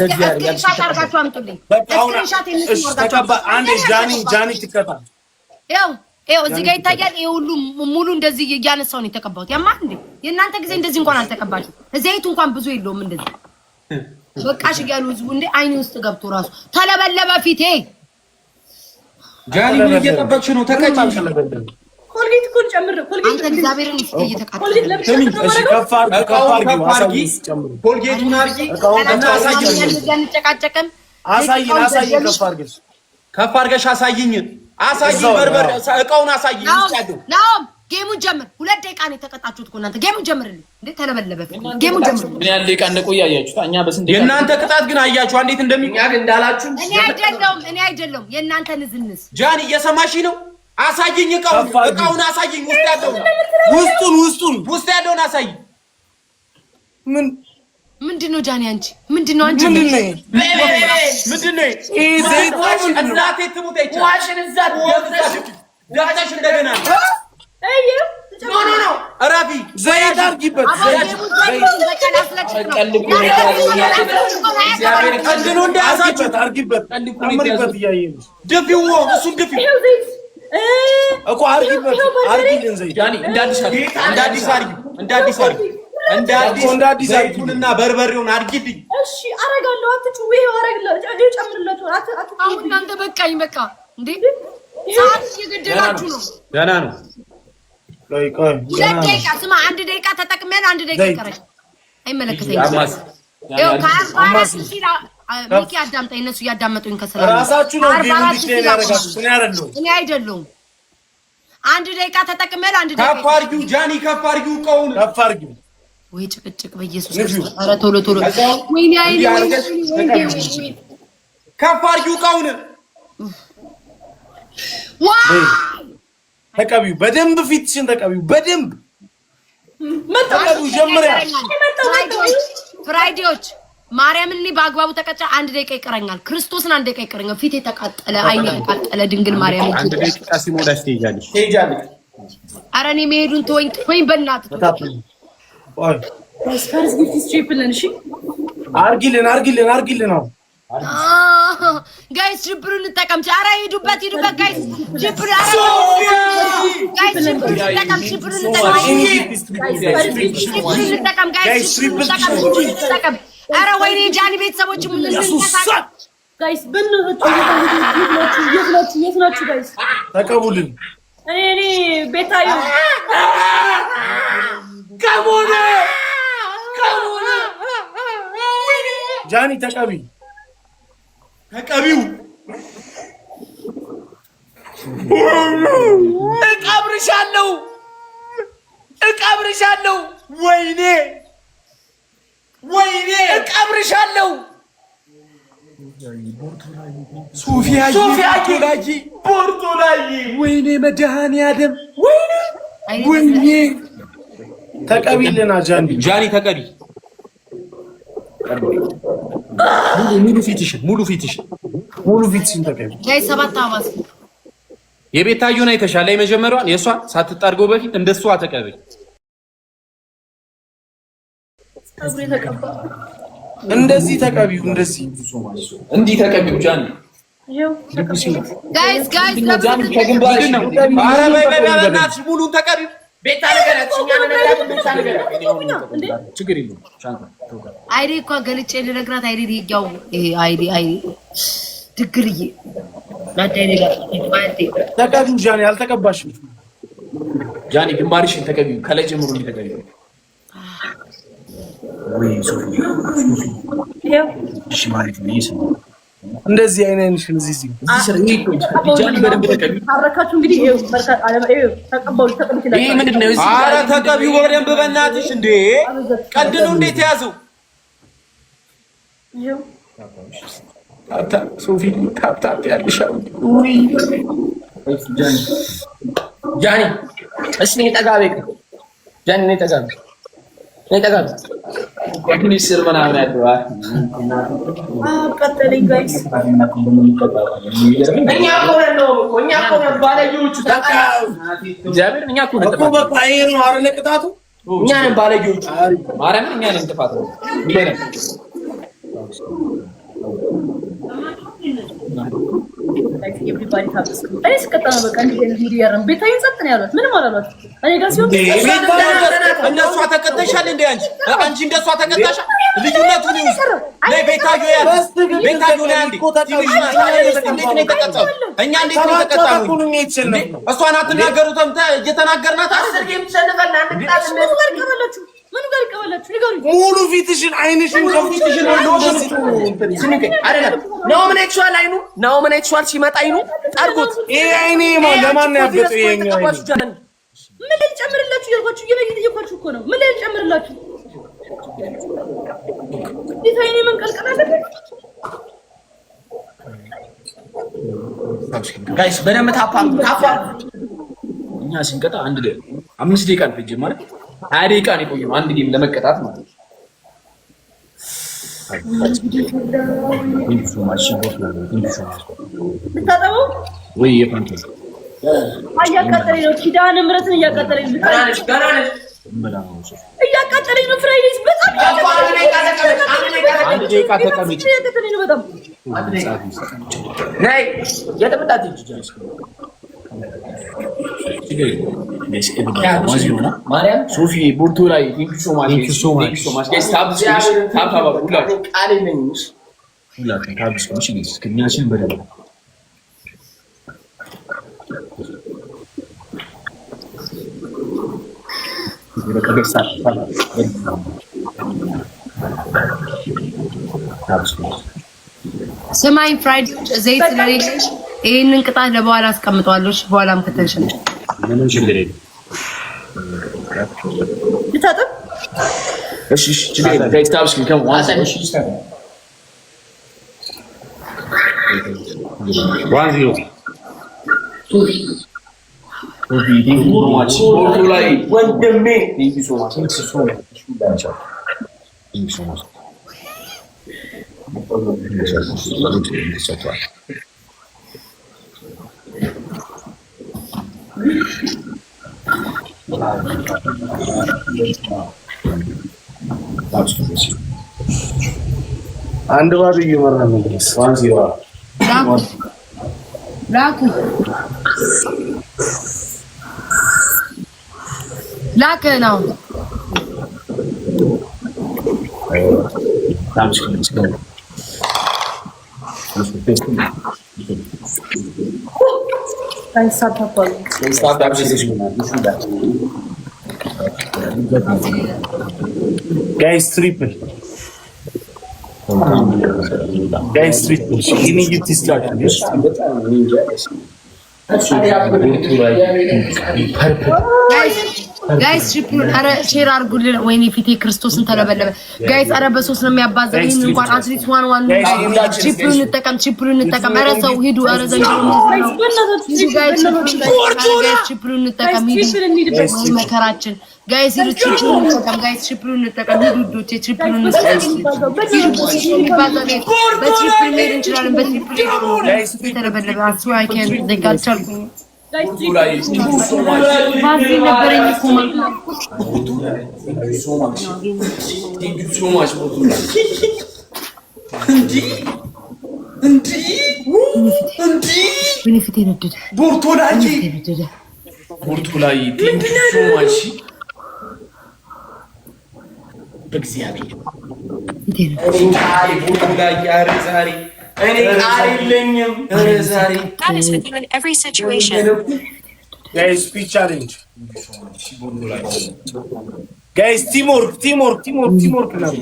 ስክሪንሻት አድርጋችሁ አምጡልኝ። ስክሪንሻት አንዴ ጃኒ ትከታ ይኸው እዚህ ጋር ይታያል። ይሄ ሁሉ ሙሉ እንደዚህ እያነሳው ነው የተቀባሁት። ያማ እንዴ የእናንተ ጊዜ እንደዚህ እንኳን አልተቀባችሁ። ዘይቱ እንኳን ብዙ የለውም እንደዚህ በቃሽ እያሉ ህዝቡ እንደ አይኔ ውስጥ ገብቶ ራሱ ተለበለበ ፊቴ። ጃኒ ምን እየጠበቅሽ ነው? ተቀጭ ኮልጌት እኮ ጨምር። ኮልጌት አንተ እግዚአብሔርን እየተቃጠለ ኮልጌቱን አርጊ እና አሳይኝ። ከፍ አድርገሽ አሳይኝ። በርበር እቃውን አሳይኝ። ነው ጌሙን ጀምር። 2 ደቂቃ ነው የተቀጣችሁት እኮ እናንተ። ጌሙን ጀምርልኝ እንዴ ተለበለበ። ጌሙን ጀምር። ምን ያህል ደቂቃ እንደቆየ አያችሁት? እኛ በስንት ደቂቃ የእናንተ ቅጣት ግን አያችሁ እንዴት እንደሚያግ እንዳላችሁ። እኔ አይደለም የእናንተ ንዝንስ። ጃኒ እየሰማሽ ነው? አሳይኝ። እቃውን አሳይኝ። ውስጥ ያለውን አሳይኝ። ምንድነው ጃኒ? አንቺ ምንድነው? አንቺ ምንድነው? እናቴ ትሙት ዋሽን እዛ ዳታሽ እንደገና ኖ አራቢ ዘይት አርጊበት። አርጊበት ድፊው እሱን ድፊው እኮ አርጊበት። አርጊልን ዘይት ጃኒ እንዳዲስ ዘይቱንና በርበሬውን አርጊልኝ። እሺ አረጋለሁ። አትጩ ይሄው አረጋለሁ። ጨምርለቱ አሁን እናንተ በቃኝ በቃ እንዴ ሰዓት እየገደላችሁ ነው። ገና ነው። ቆይ 2 ደቂቃ ስማ። 1 ደቂቃ ተጠቅመን 1 ደቂቃ ይቀራል። አይመለከተኝም። ይኸው ከአርባራት ሲላ ሚኪ አዳምጠኝ። እነሱ እያዳመጡኝ ከሰላም ራሳችሁ ነው ጌም ያደርጋችሁ። እኔ አይደለሁም። 1 ደቂቃ ተጠቅመን 1 ደቂቃ ከፍ አድርጊው ጃኒ፣ ከፍ አድርጊው እቃውን ከፍ አድርጊው። ወይ ጭቅጭቅ በኢየሱስ ክርስቶስ። ኧረ ቶሎ ወይኔ አይኔ ከፍ አድርጊው እቃውን። ተቀቢው በደንብ ፊትሽን ተቀቢው በደንብ መጣው ጀምሪያ ፍራይዴዎች ማርያምን እኔ በአግባቡ ተቀጫ። 1 ደቂቃ ይቀረኛል። ክርስቶስን 1 ደቂቃ ይቀረኛል። ፊቴ ተቃጠለ፣ አይኔ ተቃጠለ። ድንግል ማርያም 1 ደቂቃ ሲሞላሽ ትሄጃለሽ። ኧረ እኔ መሄዱን ተወኝ በእናትህ። ቆይ ስፐርስ ጊፍት ትሪፕልን። እሺ አርጊልን ነው ጋይስ ሽብሩን እንጠቀም። ኧረ ሂዱበት ጋይስ ሽብሩን። እንጠቀም። ኧረ ወይኔ ጃኒ ቤተሰቦች ምን ጋይስ የት ናችሁ ጋይስ? ተቀቡልን። እኔ ቤታዩ ከሞነ ጃኒ ተቀቢው እቀብርሻለሁ። ወይኔ እቀብርሻለሁ። ሶፊያ ቦርቶላይ ወይኔ መድኃኒዓለም ወይኔ ተቀቢልና ጃኒ ተቀቢ። ሙሉ ፊትሽን ተቀቢ። ጋይ 7 አባስ የቤታዩን አይተሻል? የመጀመሪያዋን የሷ ሳትጣርገው በፊት እንደሷ ተቀበይ። እንደዚህ ተቀቢው። እንዲህ ተቀቢው ጃኒ። ጋይስ ጃኒ ከግንባርሽ ነው። ኧረ በእናትሽ ሙሉን ተቀቢው። ቤታ ነገራችን ችግር የለውም። አይዲ እኮ ገልጬ ልነግራት አይዲ ይያው አይዲ ድግርዬ ተቀቢው ጃኒ። አልተቀባሽም ጃኒ። ግንባርሽን ተቀቢው። ከላይ ጀምሮ እንዲተቀቢው። ወይ ሶፊያ እሺ ማለት ነው። እንደዚህ አይነንሽን እዚህ ጃኒ በደንብ ተቀቢው። አረካችሁ እንግዲህ ተቀበሉ። ይሄ ምንድነው? ኧረ ተቀቢው በደንብ በእናትሽ። እንዴ ቀልድ ነው እንዴት ያዘው? ሶፊ ታፕ ያልሻው ጃኒ። እሺ ነኝ ጠጋቤ ጃኒ ነኝ ጠጋቤ ወዲህ ስር ምናምን ያለው ቀጠለኝ ጋይስ። እኛ ኮረን ባለጌዎቹ እግዚአብሔር እኛ ኮረን እኮ በቃ ይሄ ነው አይደል ቅጣቱ። እኛ ነን ባለጌዎቹ። ማርያምን እኛ ነን ጥፋት ነው። everybody ታብስ እኔ ስቀጣ በቃ እንዴ ሙዲ ያረም ቤታዬን ጸጥ ነው ያሏት ምንም አላሏት እኔ ጋር ሲሆን እንደሷ ተቀጣሻል እንዴ አንቺ እንደሷ ተቀጣሻል ልዩነቱን ይውስ ላይ ቤታዮ ያ ቤታዮ ላይ አንዴ እንዴት ነው ተቀጣው እኛ እንዴት ነው ተቀጣው እሷን አትናገሩትም እየተናገርናት አስር ጌም ተሸነፈና አንድ ቅጣት ነው ምን ጋር ይቀበላችሁ ንገሩ ሙሉ ፊትሽን አይንሽን ከፊትሽን አይደለም ነው ምን ኤክቹዋል ሲመጣ አይኑ ጠርጉት ይሄ አይኔ ለማን ነው ያበጠው ይሄኛው ምን ላይ ጨምርላችሁ ያልኳችሁ እየለየኳችሁ እኮ ነው ምን ላይ ጨምርላችሁ ዲዛይን ምን ቀልቀላለ ጋይስ በደምብ ታፓ እኛ ስንቀጣ አንድ ላይ 5 ደቂቃ ነው ፈጀ ማለት 20 ደቂቃ ነው የቆየው አንድ ጌም ለመቀጣት ማለት ነው። ልታጠበው ወይ የፋንታ እያቃጠለኝ ነው ኪዳነ ምሕረትን እያቃጠለኝ ነው እያቃጠለኝ ነው ፍራይዴስ በጣም አንድ ደቂቃ ተቀመጭ በጣም ነይ የተመጣጣ ጅጃስ ማርያም ሶፊ ቡርቱ ላይ ቲንክ ሶ ማች ጋይስ ታብስ ሁላችሁ ቃል ነኝስ ሁላችሁ ታብስ ጋይስ ከኛችን በደንብ ስማኝ ፍራይዴ ዘይት ስለሌለሽ ይሄንን ቅጣት ለበኋላ አስቀምጠዋለሁ በኋላም ከተንሸነሽ ምንም ችግር የለም ልታጠብ እሺ ችግር የለም ጋይስ ታብስ ከም ዋንስ አንድ ባዶ እየመራ ነው ስዋንዚ ላክ ነው guys triple you need to start this ጋይስ አረ ሼር አድርጉልን ወይኔ ፊቴ ክርስቶስን ተለበለበ ጋይስ አረ በሶስት ነው የሚያባዛው ይሄን እንኳን አትሊስት ዋን ቺፕሉን እንጠቀም አረ ሰው ሂዱ አረ ዘንድሮ ጋይስ ቺፕሉን እንጠቀም ሂዱ መከራችን ጋይስ ሂዱ ቺፕሉን እንጠቀም ጋይስ ቺፕሉን እንጠቀም ሂዱ ዶቼ ቺፕሉን እንጠቀም በቺፕል ሜር እንችላለን በቺፕል ተለበለበ አሱ አይ ካን ደጋልቻል That is with you in every situation. guys speech challenge guys teamwork now guys teamwork now